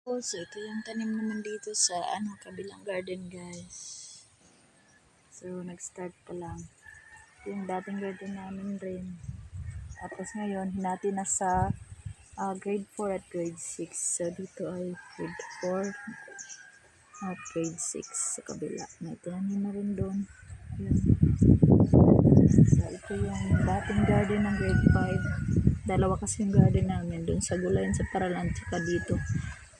So, ito yung tanim naman dito sa kabilang garden, guys. So, nag-start pa lang. Ito yung dating garden namin rin. Tapos ngayon, hinati na sa grade 4 at grade 6. So, dito ay grade 4 at grade 6 sa kabila. May tanim na rin doon. Yun. So, ito yung dating garden ng grade 5. Dalawa kasi yung garden namin. Doon sa Gulayan, sa Paralan, tsaka dito.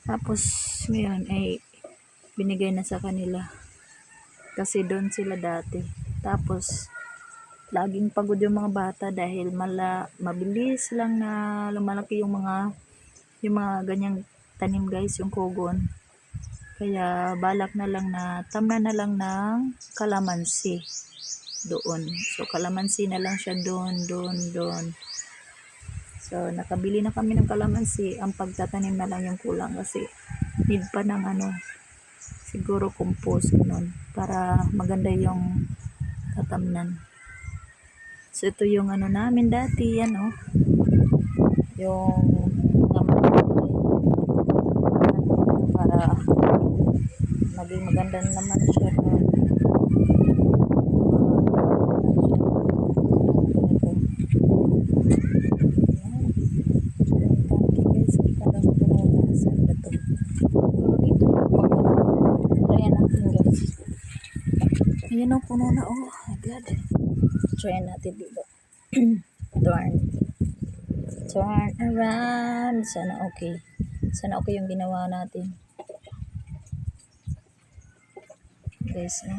Tapos, ngayon ay binigay na sa kanila. Kasi doon sila dati. Tapos, laging pagod yung mga bata dahil mabilis lang na lumalaki yung mga ganyang tanim, guys, yung kogon. Kaya balak na lang na tamnan na lang ng kalamansi doon. So kalamansi na lang siya doon. So nakabili na kami ng kalamansi. Ang pagtatanim na lang yung kulang kasi need pa ng siguro compost nun para maganda yung tatamnan. So ito yung namin dati, yung para maging maganda naman siya. Ayan ang puno na, oh my god. Try natin dito. Turn around. Sana okay yung ginawa natin, guys, no?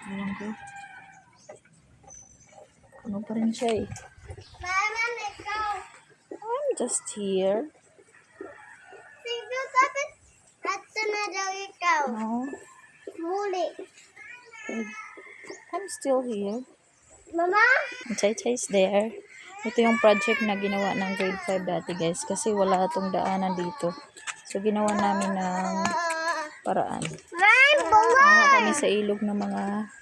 Ayan ko, puno pa rin siya eh. Mama, ikaw. I'm just here. Sige, tapos nato na daw ikaw. No, Muli. I'm still here. Mama? Chai-chai's there. Ito yung project na ginawa ng grade 5 dati, guys, kasi wala itong daanan dito. So ginawa namin ng paraan. Nakuha kami sa ilog ng mga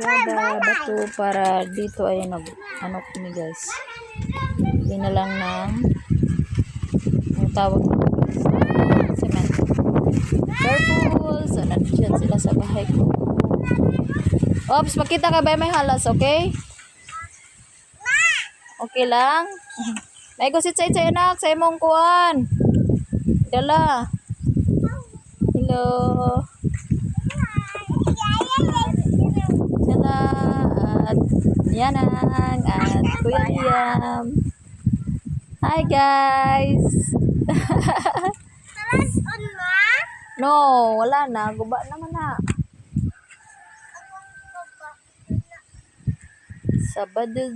graba, bato para dito ay kami, guys. Hindi na lang ng ang tawag cement. Careful! So nandiyan sila sa bahay ko. Ops, makita ka ba may halas, okay? Okay lang? May gusit sa anak, sa imong kuwan. Dala. Hello. Dala. At Yanang. At Kuya Liam. Hi, guys. Talas on ma? No, wala na. Guba naman na. Sabado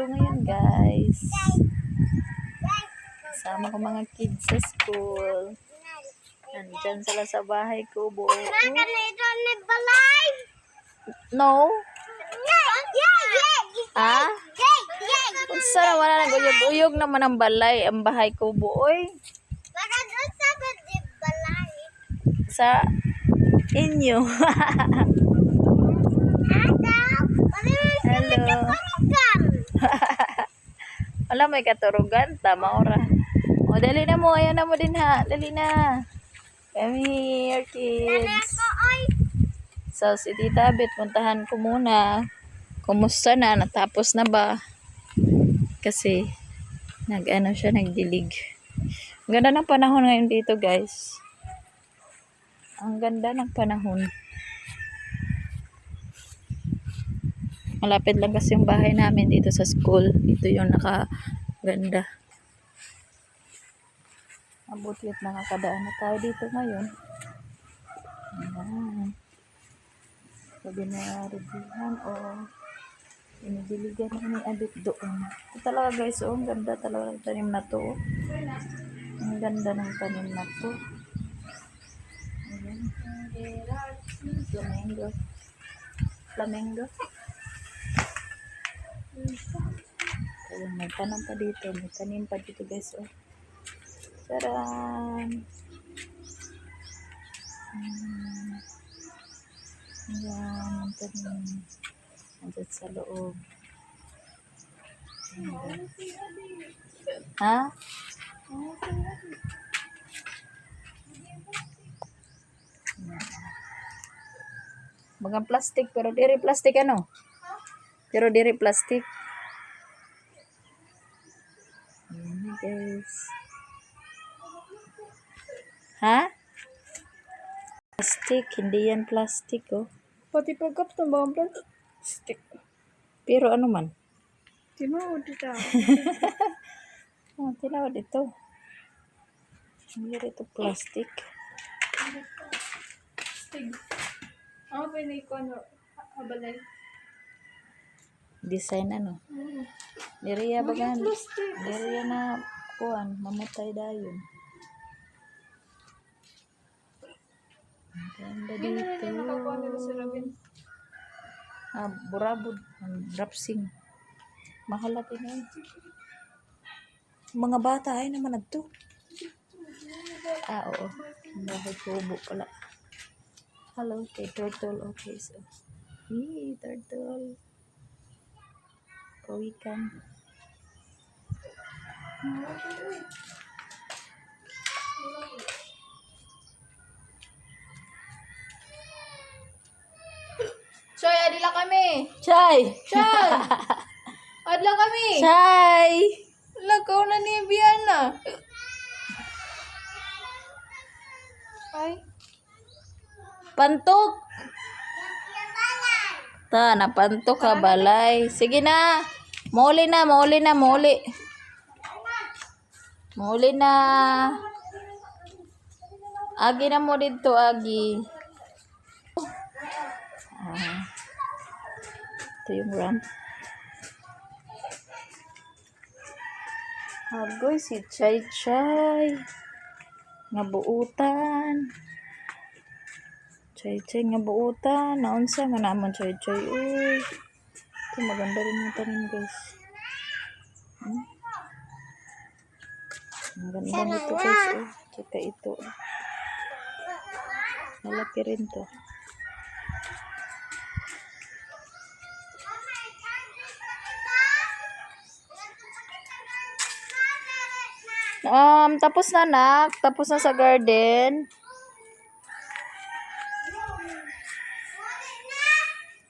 ngayon, guys. Kasama ko mga kids sa school. Nandyan sila sa bahay ko, buo. Ganito ni balay. No? Ah? Unsa na wala nag-uyog-uyog naman ang balay, ang bahay ko, buoy. Sa di balay. Sa inyo. Hello. Wala, may katurugan. Tama ora. O, dali na mo. Ayan na mo din, ha. Dali na. Come here, kids. So, si Tita Bet, puntahan ko muna. Kumusta na? Natapos na ba? Kasi, siya, nagdilig. Ang ganda ng panahon ngayon dito, guys. Ang ganda ng panahon. Malapit lang kasi yung bahay namin dito sa school. Ito yung nakaganda. Mabuti at nakakadaan na tayo dito ngayon. Ayan. Sabi na reviewhan o inidiligan na ni Adit doon. Ito talaga, guys, ang ganda talaga ng tanim na to. Ang ganda ng tanim na to. Ayan. Flamingo. Ayan, may tanim pa dito. May tanim pa dito, guys. Oh. Taran! Ayan, ang tanim. Andyan sa loob. Ha? Mga plastic pero diri plastic ano? Pero diri plastic. Ayan, guys. Ha? Plastic, hindi yan plastic oh. Pati pagkap ng bawang plastic. Pero ano man? Tinood ita. Oh, tinawad ito. Hindi ito plastic. Stig. Ako pa yung ikaw na habalay. Design ano? Diriya bagan. Diriya na kuan, mamatay dayon. Ang ganda dito. Ah, burabod. Rapsing. Mahal natin eh. Mga bata ay naman nagto. Ah, oo. Bahay kubo pala. Hello, kay turtle. Okay, so. Turtle. Kawikan. Choy, adila kami. Chay! Choy! Adla kami. Chay! Lakaw na ni Biana. Ay. Pantok! Ta, napantok ka balay. Sige na. Muli na. Muli. Muli na. Agi na mo dito, Agi. Ah. Ito yung ramp. Agoy, si Chay Chay. Nga buutan. Chay Chay nga buutan. Naunsa nga naman Chay Chay. Uy. Ito maganda rin yung tanim, guys. Ang ganda nito, guys. Oh. Tsaka ito. Malaki rin to. Tapos na, nak. Tapos na sa garden.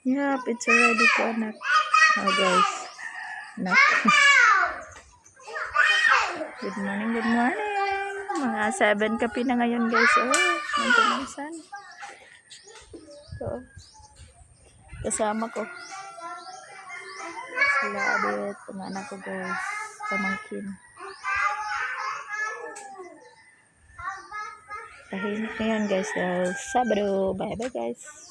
Yup, it's already po, anak. Oh, guys. Anak. Good morning. Mga 7 kape na ngayon, guys. Oh, nantunasan. So, kasama ko. Sila abit. Mga anak ko, guys. Pamangkin. Tahimik na yan, guys. Sabado. Bye-bye, guys.